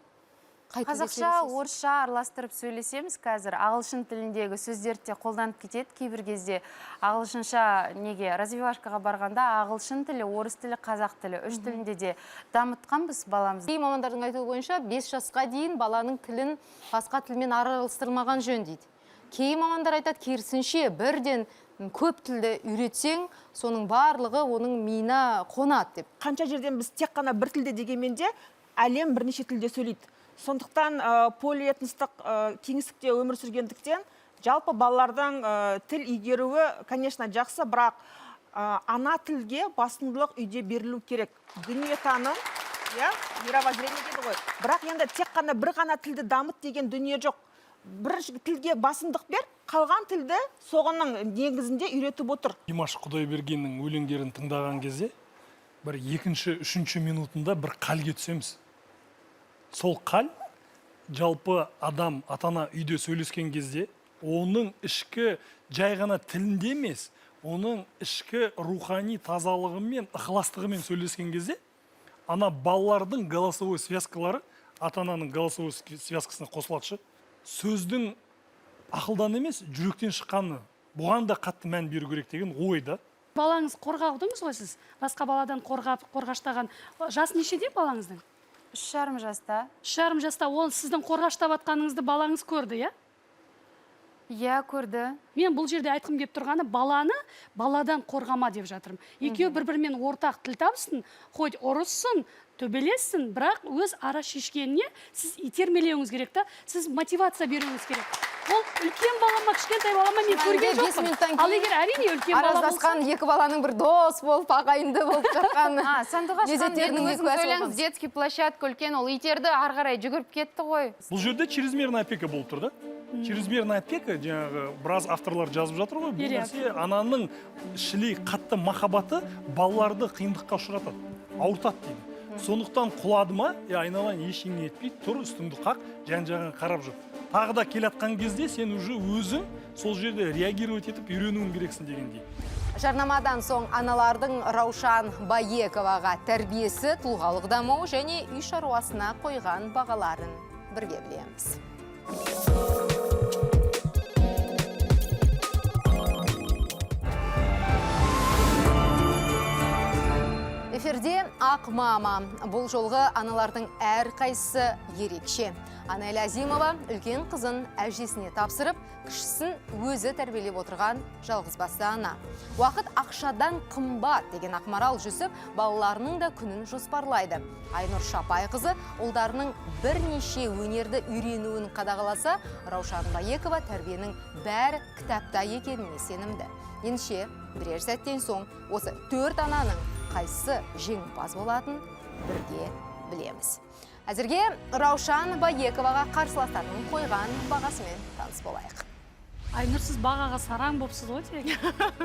Қазақша, орысша араластырып сөйлесеміз қазір. Ағылшын тіліндегі сөздерді қолданып кетеді кейбір кезде. Ағылшынша неге развивашкаға барғанда ағылшын тілі, орыс тілі, қазақ тілі, үш тілінде де дамытқанбыз баламызды. Кей мамандардың айтуы бойынша 5 жасқа дейін баланың тілін басқа тілмен араластырмаған жөн дейді. Кей мамандар айтады керісінше бірден көп тілді үйретсең, соның барлығы оның миына қонады деп. Қанша жерден біз тек қана бір тілде дегенмен де әлем бірнеше тілде сөйлейді. Сондықтан полиэтностық кеңістікте өмір сүргендіктен жалпы балалардың тіл игеруі, конечно, жақсы, бірақ ана тілге басымдылық үйде берілу керек. Дүниетаным, мировоззрение дейді ғой. Бірақ енді тек қана бір ғана тілді дамыт деген дүние жоқ. Бір тілге басымдық бер, қалған тілді соғының негізінде үйретіп отыр. Димаш Құдайбергеннің өлеңдерін тыңдаған кезде, бір екінші, үшінші минутында бір қалге түсеміз. Сол қал, жалпы адам, атана үйде сөйлескен кезде, оның ішкі жай ғана тілінде емес, оның ішкі рухани тазалығымен, ықыластығымен сөйлескен кезде, ана балалардың голосовой связкалары, ата-ананың голосовой связкасына қосылады. Сөздің ақылдан емес, жүректен шыққаны, бұған да қатты мән беру керек деген ой да. Балаңыз қорғаудыңыз ғой сіз? Басқа баладан қорғаштаған. Жас нешеде балаңыздың? 3,5 жаста. 3,5 жаста. Ол сіздің қорғаштап атқаныңызды балаңыз көрді, я? Иә, көрді. Мен бұл жерде айтқым келіп тұрғаны, баланы баладан қорғама деп жатырмын. Екеуі бір-бірімен ортақ тіл табысын, хоть ұрыссын, төбелессін, бірақ өз ара шешкеніне сіз итермелеуіңіз керек та, сіз мотивация беруіңіз керек. Ол үлкен балама, кішкентай балама мен көрген жоқпын. Ал егер әрине үлкен бала болса, араздасқан екі баланың бір дос болып, ағайынды болып жатқан. Сандуғаш ханым, өзіңіз ойлаңыз, детский площадка үлкен, ол итерді ары қарай жүгіріп кетті ғой. Бұл жерде чрезмерная опека болып тұр да. Чрезмерная опека, жаңағы біраз авторлар жазып жатыр ғой, бұл нәрсе ананың шілей қатты махаббаты балаларды қиындыққа ұшыратады, ауыртады дейді. Сондықтан құлады ма, айналайын ештеңе етпейді, тұр үстіңді қақ, жан-жағын қарап жүр. Тағы да келатқан кезде сен уже өзің сол жерде реагировать етіп үйренуің керексің дегендей. Жарнамадан соң аналардың Раушан Баековаға тәрбиесі, тұлғалық дамуы және үй шаруасына қойған бағаларын бірге білеміз. Эфирде Ақ мама. Бұл жолғы аналардың әр қайсысы ерекше. Анель Азимова үлкен қызын әжесіне тапсырып, кішісін өзі тәрбиелеп отырған жалғызбасты ана. Уақыт ақшадан қымбат деген Ақмарал Жүсіп балаларының да күнін жоспарлайды. Айнұр Шапайқызы ұлдарының бірнеше өнерді үйренуін қадағаласа, Раушан Баекова тәрбиенің бәрі кітапта екеніне сенімді. Ендеше, бірер сәттен соң осы 4 ананың қайсысы жеңімпаз болатын бірге білеміз. Әзірге Раушан Баековаға қарсыластарының қойған бағасымен таныс болайық. Айнұр, сіз бағаға сараң бопсыз ғой тек?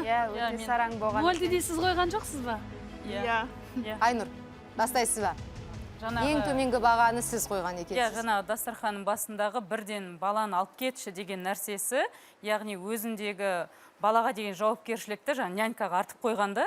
Иә, өте сараң болған. Нөл дейсіз қойған жоқсыз ба? Иә. Айнұр, бастайсыз ба? Ең төменгі бағаны сіз қойған екенсіз. Жаңағы дастарханның басындағы бірден баланы алып кетші деген нәрсесі, яғни өзіндегі балаға деген жауапкершілікті нянькаға артып қойғанда,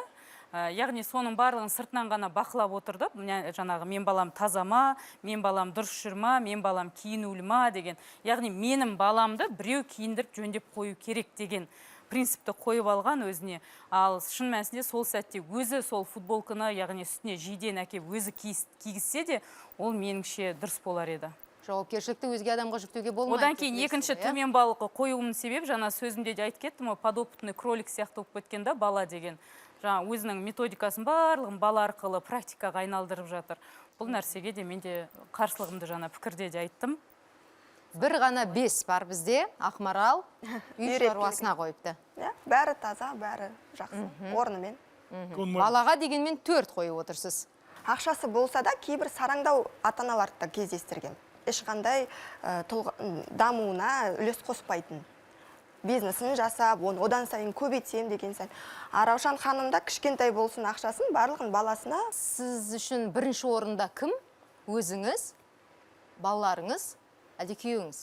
яғни соның барлығын сыртынан ғана бақылап отырды. Жаңағы мен балам таза ма, мен балам дұрыс жүр ма, мен балам киінулі ма деген. Яғни менің баламды біреу киіндіріп жөндеп қою керек деген принципті қойып алған өзіне. Ал шын мәнісінде сол сәтте өзі сол футболканы, яғни үстіне жейден әкеп өзі кигізсе де, ол меніңше дұрыс болар еді. Жауапкершілікті өзге адамға жүктеуге болмайды. Одан кейін екінші төмен балыққа қоюымның себебі, жаңа сөзімде де айтып кеттім, подопытный кролик сияқты болып кеткенде бала деген. Жаңа өзінің методикасын барлығын бала арқылы практикаға айналдырып жатыр. Бұл нәрсеге де менде қарсылығымды жаңа пікірде де айттым. Бір ғана 5 бар бізде, Ақмарал үй шаруасына қойыпты. Бәрі таза, бәрі жақсы, орнымен. Балаға дегенмен 4 қойып отырсыз. Ақшасы болса да кейбір сараңдау ата-аналарды да кездестірген. Ешқандай дамуына үлес қоспайтын. Бизнесін жасап, одан сайын көбейтсем деген сайын. Раушан ханымда кішкентай болсын ақшасын барлығын баласына. Сіз үшін бірінші орында кім? Өзіңіз, балаларыңыз, әлде күйеуіңіз?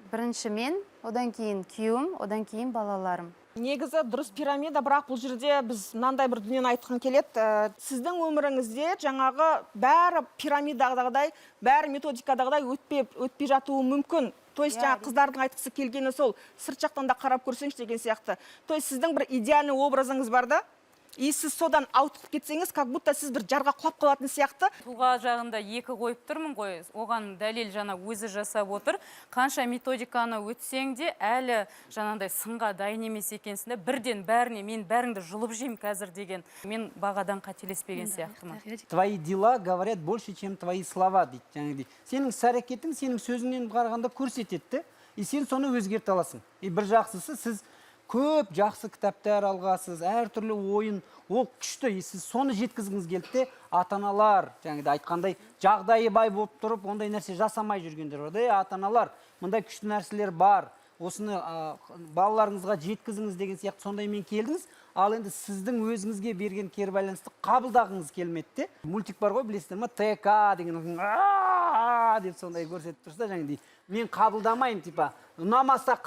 Бірінші мен, одан кейін күйеуім, одан кейін балаларым. Негізі дұрыс пирамида, бірақ бұл жерде біз мынандай бір дүниені айтқан келеді. Сіздің өміріңізде жаңағы бәрі пирамидадағыдай, бәрі методикадағыдай өтпей жатуы мүмкін. То есть жаңа қыздардың айтқысы келгені сол, сырт жақтан да қарап көрсеңіз деген сияқты. То есть сіздің бір идеальный образыңыз бар да, и сіз содан ауытқып кетсеңіз, как будто сіз бір жарға құлап қалатын сияқты. Тұлға жағында 2 қойып тұрмын ғой, оған дәлел жаңа өзі жасап отыр. Қанша методиканы өтсең де, әлі жаңағыдай сынға дайын емес екенсің де, бірден бәріне мен бәріңді жұлып жеймін қазір деген. Мен бағадан қателеспеген сияқтымын. Твои дела говорят больше, чем твои слова дейді. Сенің іс-әрекетің сенің сөзіңнен қарағанда көрсетеді, и сен соны өзгерте аласың. И бір жақсысы, сіз көп жақсы кітаптар алғасыз, әртүрлі ойын, ол күшті, сіз соны жеткізгіңіз келді, ата-аналар, жаңағыдай айтқандай, жағдайы бай болып тұрып, ондай нәрсе жасамай жүргендер бар. Ата-аналар, мындай күшті нәрселер бар, осыны балаларыңызға жеткізіңіз деген сияқты сондаймен келдіңіз, ал енді сіздің өзіңізге берген кері байланысты қабылдағыңыз келмеді. Мультик бар ғой, білесіздер ма? ТК деген деп сондай көрсетіп тұрса, жаңағыдай мен қабылдамаймын, типа, ұнамаса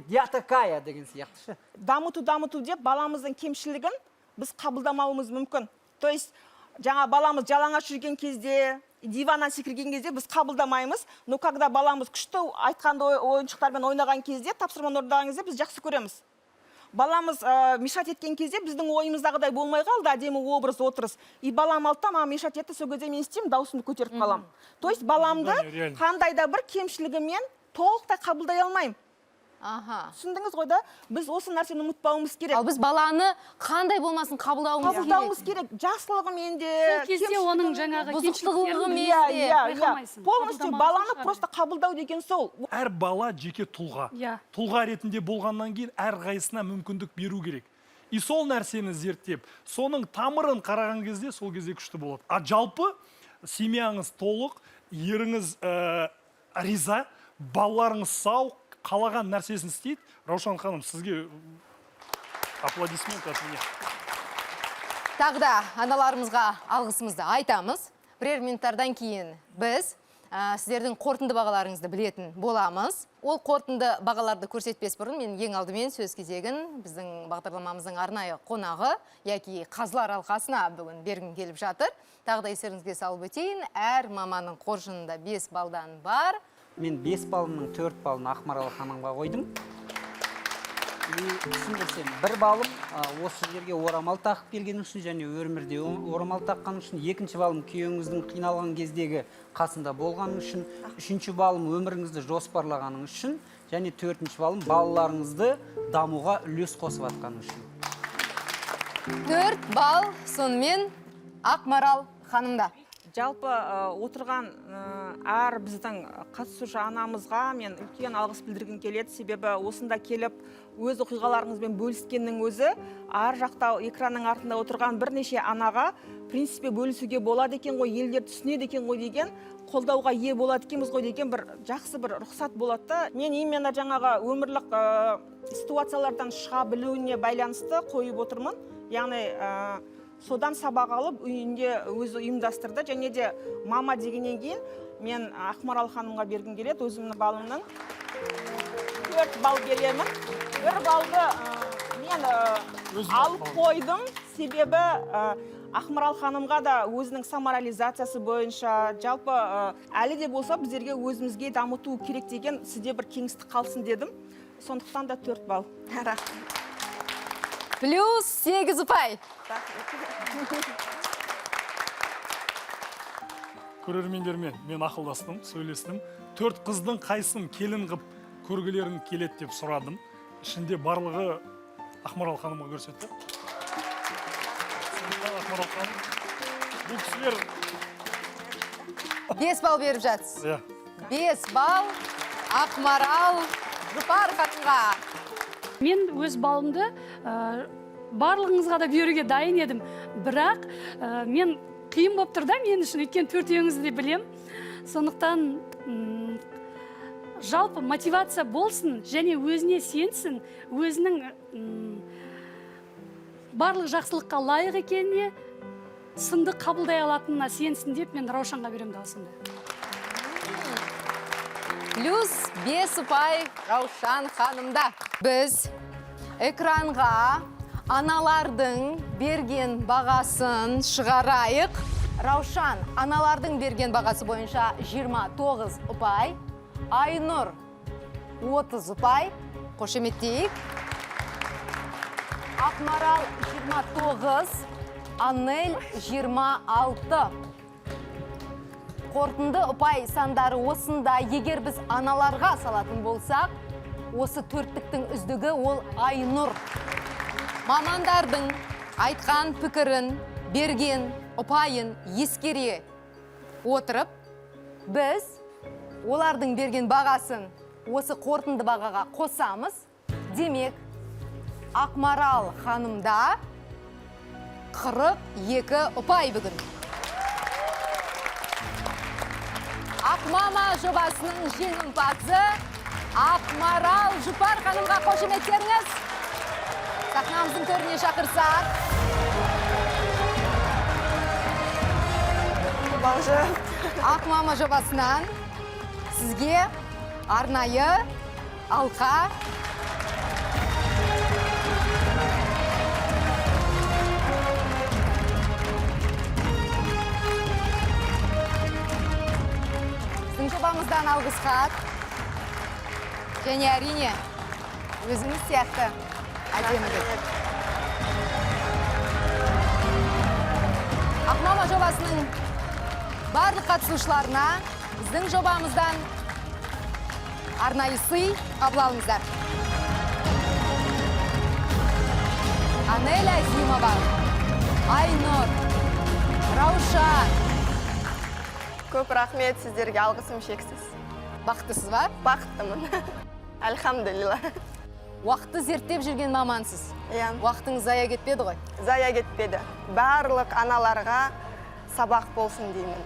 я такая деген сияқты. Дамыту деп баламыздың кемшілігін біз қабылдамауымыз мүмкін. То есть жаңа баламыз жалаңаш жүрген кезде, диваннан секірген кезде біз қабылдамаймыз, но когда баламыз күшті айтқанды ойыншықтармен ойнаған кезде, тапсырманы орындаған кезде біз жақсы көреміз. Баламыз мешать еткен кезде біздің ойымыздағыдай болмай қалды, әдемі образ отырыс. И балам алды, мама мешать етті, сол кезде мен істеймін, даусымды көтеріп қалам. То есть баламды қандай да бір кемшілігімен толықтай қабылдай алмаймын. Түсіндіңіз ғой да, біз осы нәрсені ұмытпауымыз керек. Ал біз баланы қандай болмасын қабылдауымыз керек. Жақсылығымен де, сол кезде оның жаңағы бұзықтығымен де полностью баланы просто қабылдау деген сол. Әр бала жеке тұлға. Тұлға ретінде болғаннан кейін әр қайсысына мүмкіндік беру керек. И сол нәрсені зерттеп, соның тамырын қараған кезде сол кезде күшті болады. А жалпы семьяңыз толық, еріңіз риза, балаларыңыз сау, қалаған нәрсесін істейді. Раушан ханым, сізге аплодисмент от меня. Тағда аналарымызға алғысымызды айтамыз. Бірер минуттардан кейін біз сіздердің қорытынды бағаларыңызды білетін боламыз. Ол қорытынды бағаларды көрсетпес бұрын мен ең алдымен сөз кезегін біздің бағдарламамыздың арнайы қонағы, яки қазылар алқасына бүгін бергім келіп жатыр. Тағы да естеріңізге салып өтейін, әр маманың қоржынында 5 балдан бар. Мен 5 балымның 4 балын Ақмарал ханымға қойдым. Түсіндірсем, 1 балым осы жерге орамал тақып келген үшін және өмірде орамал таққан үшін, 2-ші балым күйеуіңіздің қиналған кездегі қасында болған үшін, 3-ші балым өміріңізді жоспарлағаның үшін және 4-ші балым балаларыңызды дамуға үлес қосып атқаның үшін. 4 бал сонымен Ақмарал ханымда. Жалпы отырған әр біздің қатысушы анамызға мен үлкен алғыс білдіргім келеді, себебі осында келіп өз оқиғаларыңызбен бөліскеннің өзі ар жақта экранның артында отырған бірнеше анаға принципе бөлісуге болады екен ғой, елдер түсінеді екен ғой деген, қолдауға ие болады екенбіз ғой деген бір жақсы бір рұқсат болады. Мен именно жаңағы өмірлік ситуациялардан шыға білуіне байланысты қойып отырмын. Яғни содан сабақ алып үйінде өзі ұйымдастырды, және де мама дегеннен кейін мен Ақмарал ханымға бергім келеді, өзімнің балымның 4 бал беремін. 1 балды мен алып қойдым, себебі Ақмарал ханымға да өзінің саморализациясы бойынша жалпы әлі де болса біздерге өзімізге дамыту керек деген сізде бір кеңістік қалсын дедім. Сондықтан да 4 бал. Плюс 8 ұпай. Көрермендермен мен ақылдастым, сөйлестім. 4 қыздың қайсын келін қып көргілерін келеді деп сұрадым. Ішінде барлығы Ақмарал ханымға көрсетті. Ақмарал ханым, бұл кісілер 5 бал беріп жатсыз. 5 бал Ақмарал Жұпар ханымға. Мен өз балымды барлығыңызға да беруге дайын едім. Бірақ мен қиын болып тұр да мен үшін, өйткені 4-еуіңізді де білем. Сондықтан жалпы мотивация болсын және өзіне сенсін, өзінің барлық жақсылыққа лайық екеніне, сынды қабылдай алатынына сенсін деп мен Раушанға берем даусымды. Плюс 5 ұпай Раушан ханымда. Біз экранға аналардың берген бағасын шығарайық. Раушан аналардың берген бағасы бойынша 29 ұпай, Айнұр 30 ұпай, қошеметтейік. Ақмарал 29, Анель 26. Қорытынды ұпай сандары осында. Егер біз аналарға салатын болсақ, осы 4-тіктің үздігі ол Айнұр. Мамандардың айтқан пікірін, берген ұпайын ескере отырып, біз олардың берген бағасын осы қорытынды бағаға қосамыз. Демек, Ақмарал ханымда 42 ұпай бүгін. Ақмама жобасының жеңімпазы Ақмарал Жұпар ханымға қошеметтеріңіз. Сахнамыздың төріне шақырсақ. Ақмама жобасынан сізге арнайы алқа жобамыздан алғыс хат және әрине өзіңіз сияқты әдемілік. Ақмама жобасының барлық қатысушыларына біздің жобамыздан арнайы сый қабыл алыңыздар. Анель Азимова, Айнұр, Раушан. Көп рахмет, сіздерге алғысым шексіз. Бақыттысыз ба? Бақыттымын. Альхамдулилла. Уақытты зерттеп жүрген мамансыз. Уақытыңыз зая кетпеді ғой? Зая кетпеді. Барлық аналарға сабақ болсын деймін.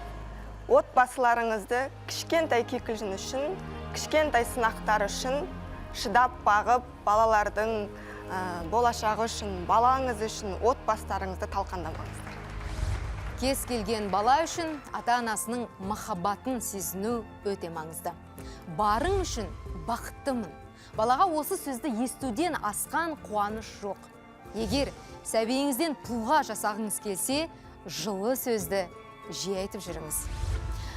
Отбасыларыңызды кішкентай кикілжін үшін, кішкентай сынақтар үшін шыдап бағып, балалардың болашағы үшін, балаңыз үшін отбасыларыңызды талқандамаңыздар. Кез келген бала үшін ата-анасының махаббатын сезіну өте маңызды. Барың үшін бақыттымын. Балаға осы сөзді естуден асқан қуаныш жоқ. Егер сәбиіңізден тұлға жасағыңыз келсе, жылы сөзді жиі айтып жүріңіз.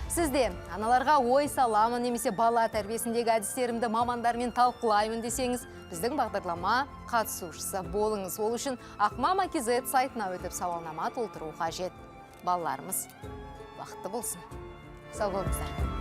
Сізде аналарға ой саламын немесе бала тәрбиесіндегі әдістерімді мамандармен талқылаймын десеңіз, біздің бағдарлама қатысушысы болыңыз. Ол үшін Ақмама KZ сайтына өтіп сауалнама толтыру қажет. Балаларымыз бақытты болсын. Сау болыңыздар.